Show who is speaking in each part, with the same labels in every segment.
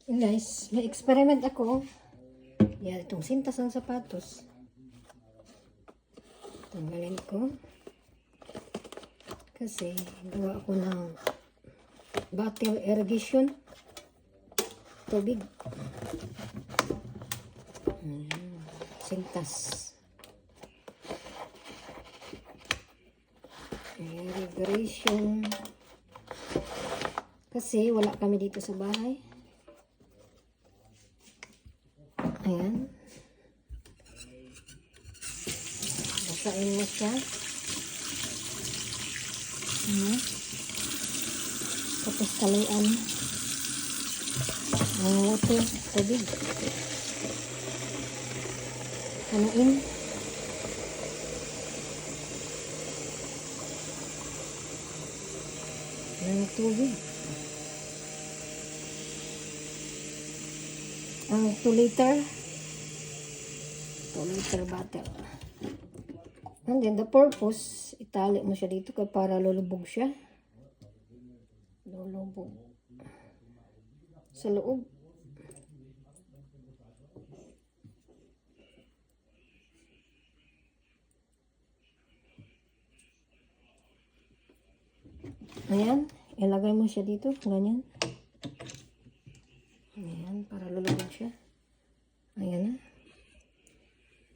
Speaker 1: Guys, may experiment ako. Yan, itong sintas ng sapatos. Tanggalin ko. Kasi, gawa ko ng bottle irrigation. Tubig. Ayan, sintas. Irrigation. Kasi, wala kami dito sa bahay. Ayan. Basain mo siya. Ayan. Tapos kalayan. Ang water, tubig. Haluin. Ang tubig. Ang 2 liter. 2 liter bottle. And then the purpose, itali mo siya dito para lulubog siya. Lulubog. Sa loob. Ayan. Ilagay mo siya dito. Ganyan. Ayan. Para lulubog siya. Ayan na.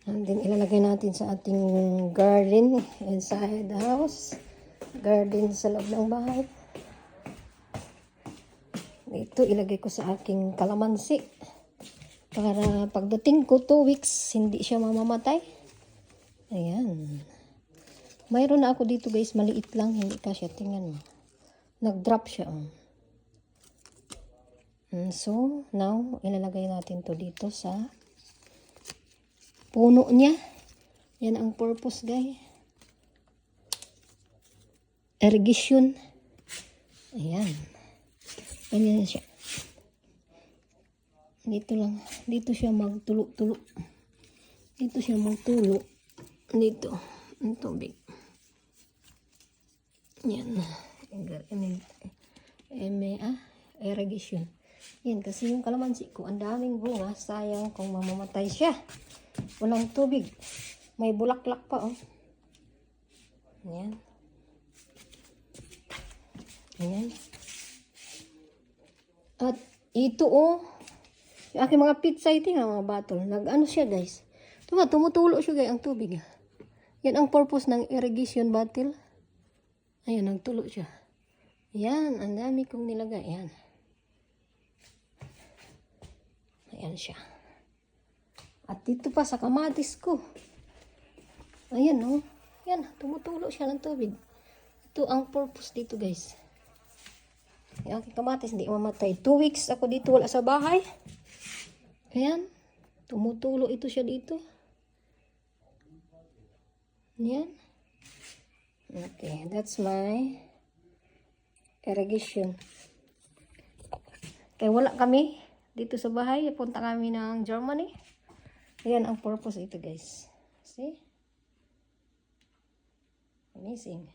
Speaker 1: And then, ilalagay natin sa ating garden inside the house. Garden sa loob ng bahay. Ito, ilagay ko sa aking kalamansi. Para pagdating ko 2 weeks, hindi siya mamamatay. Ayan. Mayroon na ako dito guys, maliit lang. Hindi kasi, tingnan mo. Nag-drop siya. So, now, ilalagay natin to dito sa puno niya. Yan ang purpose, guys. Irrigation. Ayan. Ganyan siya. Dito lang. Dito siya magtulo-tulo. Dito siya magtulo. Dito. Ang tubig. Yan. Irrigation. Yan. Kasi yung kalamansi ko, ang daming bunga. Sayang kung mamamatay siya. Walang tubig. May bulaklak pa, oh. Ayan. Ayan. At ito, oh. Yung aking mga pizza, ito nga mga bottle. Nag-ano siya, guys. Tumutulo siya, guys, ang tubig. Yan ang purpose ng irrigation bottle. Ayan, nagtulo siya. Ayan, ang dami kong nilagay. Ayan. Ayan siya. At dito pa sa kamatis ko. Ayan, oh. Yan, tumutulo siya ng tubig. Ito ang purpose dito, guys. Yung aking kamatis, hindi mamatay. 2 weeks ako dito, wala sa bahay. Ayan. Tumutulo ito siya dito. Ayan. Okay, that's my irrigation. Kaya wala kami dito sa bahay. Punta kami ng Germany. Ayan ang purpose ito, guys. See? Amazing.